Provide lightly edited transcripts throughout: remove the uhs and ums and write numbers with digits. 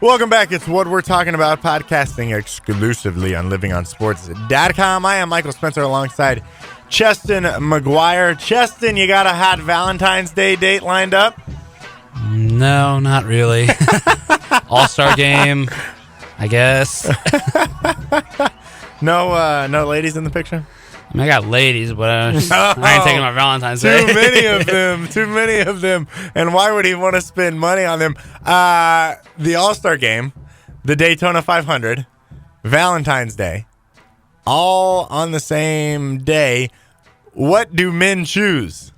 Welcome back. It's What We're Talking About, podcasting exclusively on livingonsports.com. I am Michael Spencer alongside Cheston McGuire. Cheston, you got a hot Valentine's Day date lined up? No, not really. All-Star game, I guess. No ladies in the picture? I mean, I got ladies, but I ain't taking my Valentine's Day. Too many of them. And why would he want to spend money on them? The All-Star Game, the Daytona 500, Valentine's Day, all on the same day. What do men choose?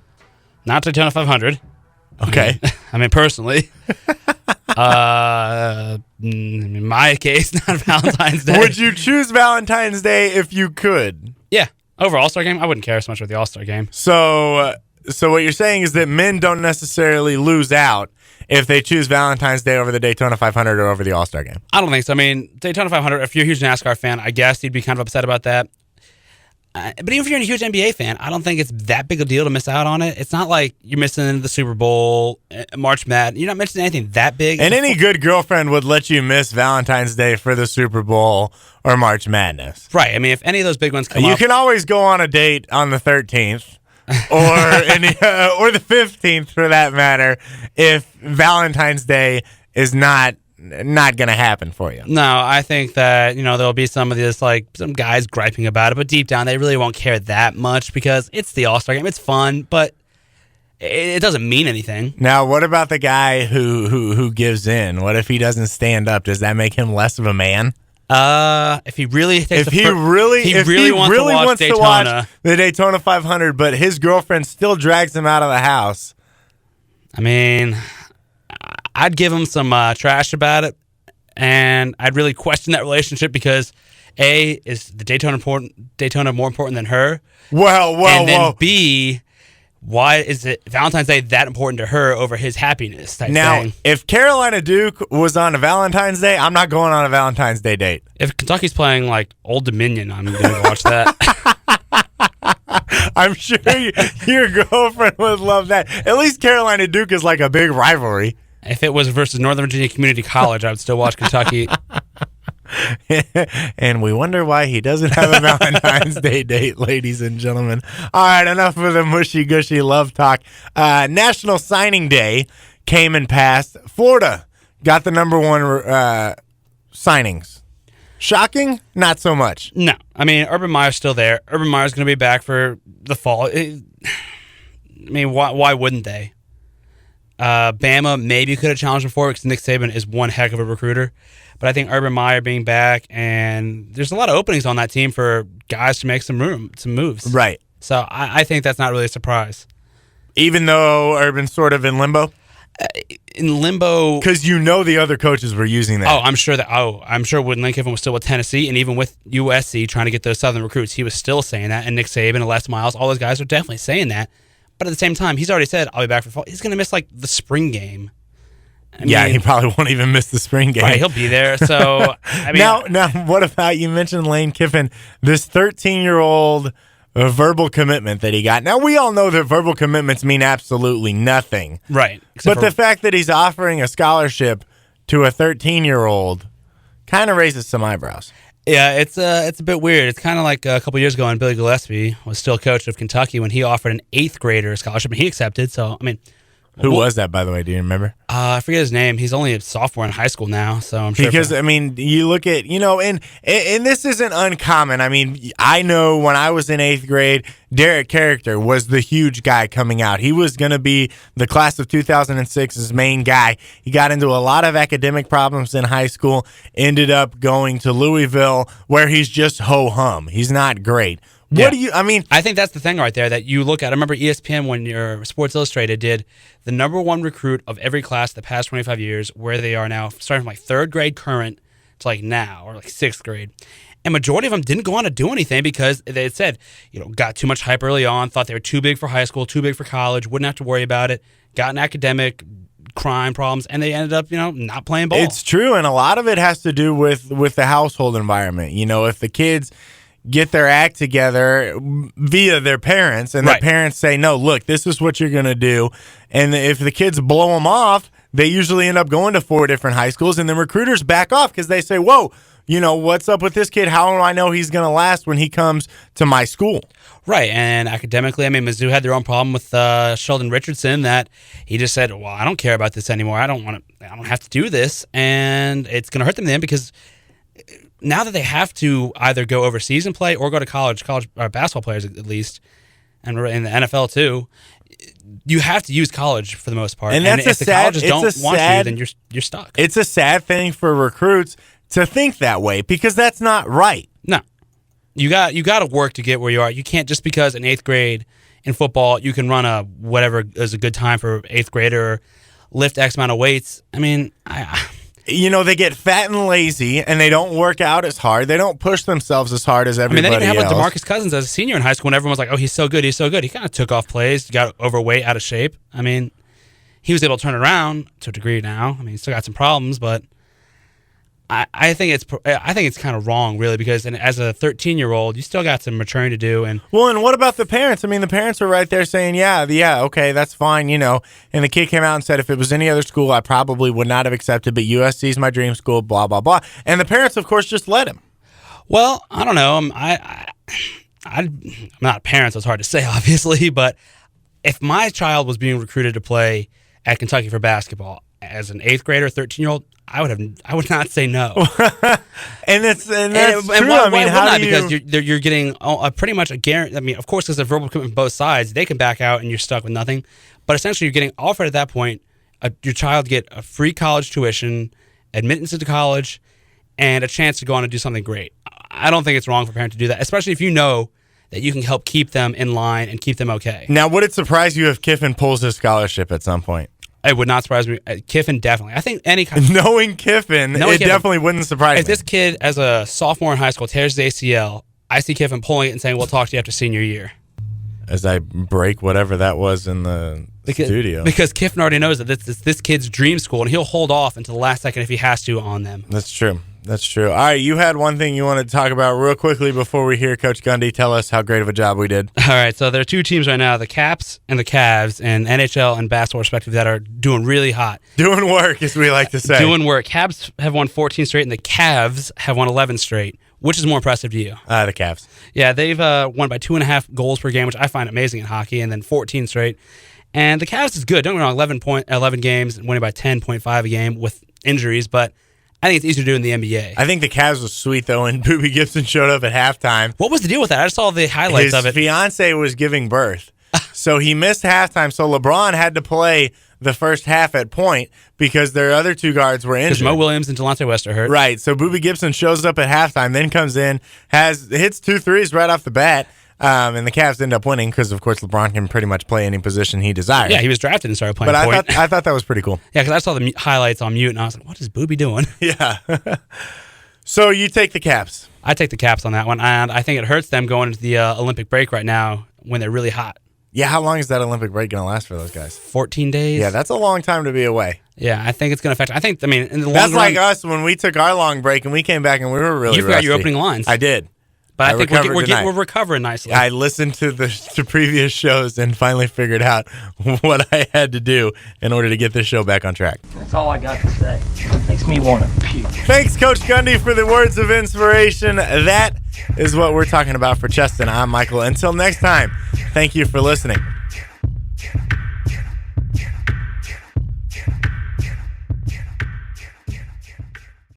Not Daytona 500. Okay. I mean, personally. In my case, not Valentine's Day. Would you choose Valentine's Day if you could? Yeah. Over All-Star game, I wouldn't care so much with the All-Star game. So what you're saying is that men don't necessarily lose out if they choose Valentine's Day over the Daytona 500 or over the All-Star game. I don't think so. I mean, Daytona 500, if you're a huge NASCAR fan, I guess you'd be kind of upset about that. But even if you're a huge NBA fan, I don't think it's that big a deal to miss out on it. It's not like you're missing the Super Bowl, March Madness. You're not missing anything that big. And any good girlfriend would let you miss Valentine's Day for the Super Bowl or March Madness. Right. I mean, if any of those big ones come up. You can always go on a date on the 13th or the 15th for that matter if Valentine's Day is not going to happen for you. No, I think that, there'll be some of this, like, some guys griping about it, but deep down they really won't care that much because it's the All-Star game. It's fun, but it doesn't mean anything. Now, what about the guy who gives in? What if he doesn't stand up? Does that make him less of a man? If he really takes wants to watch the Daytona 500, but his girlfriend still drags him out of the house. I mean, I'd give him some trash about it, and I'd really question that relationship because A, is the Daytona more important than her? And then B, why is it Valentine's Day that important to her over his happiness type now, thing? If Carolina Duke was on a Valentine's Day, I'm not going on a Valentine's Day date. If Kentucky's playing like Old Dominion, I'm going to watch that. I'm sure your girlfriend would love that. At least Carolina Duke is like a big rivalry. If it was versus Northern Virginia Community College, I would still watch Kentucky. And we wonder why he doesn't have a Valentine's Day date, ladies and gentlemen. All right, enough of the mushy-gushy love talk. National Signing Day came and passed. Florida got the number one signings. Shocking? Not so much. No. I mean, Urban Meyer's still there. Urban Meyer's going to be back for the fall. I mean, why wouldn't they? Bama maybe could have challenged him for it because Nick Saban is one heck of a recruiter. But I think Urban Meyer being back, and there's a lot of openings on that team for guys to make some moves. Right. So I think that's not really a surprise. Even though Urban's sort of in limbo? In limbo. Because the other coaches were using that. I'm sure when Lane Kiffin was still with Tennessee and even with USC trying to get those Southern recruits, he was still saying that. And Nick Saban and Les Miles, all those guys are definitely saying that. But at the same time, he's already said, I'll be back for fall. He's going to miss, like, the spring game. He probably won't even miss the spring game. Right, he'll be there. So, I mean. Now, what about, you mentioned Lane Kiffin, this 13-year-old verbal commitment that he got. Now, we all know that verbal commitments mean absolutely nothing. Right. But the fact that he's offering a scholarship to a 13-year-old kind of raises some eyebrows. Yeah, it's a bit weird. It's kind of like a couple years ago when Billy Gillespie was still coach of Kentucky when he offered an 8th grader a scholarship, and he accepted. So, I mean. Who was that, by the way? Do you remember? I forget his name. He's only a sophomore in high school now, so I'm sure. Because, I mean, you look at, and this isn't uncommon. I mean, I know when I was in 8th grade, Derek Character was the huge guy coming out. He was going to be the class of 2006's main guy. He got into a lot of academic problems in high school, ended up going to Louisville, where he's just ho-hum. He's not great. I think that's the thing right there that you look at. I remember ESPN when your Sports Illustrated did the number one recruit of every class the past 25 years, where they are now, starting from like 3rd grade current to like now, or like 6th grade. And majority of them didn't go on to do anything because they had said, got too much hype early on, thought they were too big for high school, too big for college, wouldn't have to worry about it, got an academic crime problems, and they ended up, not playing ball. It's true, and a lot of it has to do with the household environment. If the kids get their act together via their parents, and the parents say, no, look, this is what you're going to do. And if the kids blow them off, they usually end up going to 4 different high schools, and then recruiters back off because they say, whoa, what's up with this kid? How do I know he's going to last when he comes to my school? Right, and academically, Mizzou had their own problem with Sheldon Richardson that he just said, well, I don't care about this anymore. I don't have to do this, and it's going to hurt them then because now that they have to either go overseas and play or go to college basketball players at least, and in the NFL too, you have to use college for the most part. And that's if the colleges don't want you, then you're stuck. It's a sad thing for recruits to think that way because that's not right. No. You got to work to get where you are. You can't just because in 8th grade in football you can run a whatever is a good time for 8th grader or lift X amount of weights. They get fat and lazy, and they don't work out as hard. They don't push themselves as hard as everybody else. They didn't have DeMarcus Cousins as a senior in high school, and everyone was like, "Oh, he's so good, he's so good." He kind of took off plays, got overweight, out of shape. He was able to turn it around to a degree now. He's still got some problems, but I think it's kind of wrong, really, because as a 13-year-old, you still got some maturing to do. And what about the parents? The parents were right there saying, yeah, okay, that's fine, And the kid came out and said, if it was any other school, I probably would not have accepted, but USC is my dream school, blah, blah, blah. And the parents, of course, just let him. Well, I don't know. I'm not a parent, so it's hard to say, obviously, but if my child was being recruited to play at Kentucky for basketball as an 8th grader, 13-year-old, I would not say no. and that's true. Why not? Because you're getting pretty much a guarantee. Of course, there's a verbal commitment from both sides. They can back out, and you're stuck with nothing. But essentially, you're getting offered at that point. Your child get a free college tuition, admittance into college, and a chance to go on and do something great. I don't think it's wrong for a parent to do that, especially if you know that you can help keep them in line and keep them okay. Now, would it surprise you if Kiffin pulls his scholarship at some point? It would not surprise me. Kiffin, definitely. I think any kind of... Knowing Kiffin, definitely wouldn't surprise me. If this kid, as a sophomore in high school, tears his ACL, I see Kiffin pulling it and saying, we'll talk to you after senior year. As I break whatever that was in the studio. Because Kiffin already knows that this kid's dream school, and he'll hold off until the last second if he has to on them. That's true. That's true. All right, you had one thing you wanted to talk about real quickly before we hear Coach Gundy tell us how great of a job we did. All right, so there are 2 teams right now, the Caps and the Cavs, in NHL and basketball respectively, that are doing really hot. Doing work, as we like to say. Doing work. Caps have won 14 straight, and the Cavs have won 11 straight. Which is more impressive to you? The Cavs. Yeah, they've won by 2.5 goals per game, which I find amazing in hockey, and then 14 straight. And the Cavs is good. Don't get me wrong, 11 games, winning by 10.5 a game with injuries, but I think it's easier to do in the NBA. I think the Cavs was sweet, though, and Boobie Gibson showed up at halftime. What was the deal with that? I just saw the highlights of it. His fiance was giving birth, so he missed halftime, so LeBron had to play the first half at point because their other 2 guards were injured. Because Mo Williams and Delonte West are hurt. Right, so Boobie Gibson shows up at halftime, then comes in, hits 2 threes right off the bat, and the Cavs end up winning because, of course, LeBron can pretty much play any position he desires. Yeah, he was drafted and started playing point. But I thought that was pretty cool. Yeah, because I saw the highlights on mute, and I was like, what is Boobie doing? Yeah. So you take the Caps. I take the Caps on that one, and I think it hurts them going into the Olympic break right now when they're really hot. Yeah, how long is that Olympic break going to last for those guys? 14 days. Yeah, that's a long time to be away. Yeah, I think it's going to affect. In the long that's run, like us when we took our long break and we came back and we were really. You forgot rusty. your opening lines. I did. But I think we're recovering nicely. I listened to the previous shows and finally figured out what I had to do in order to get this show back on track. That's all I got to say. Makes me want to puke. Thanks, Coach Gundy, for the words of inspiration. That is what we're talking about for Cheston. I'm Michael. Until next time, thank you for listening.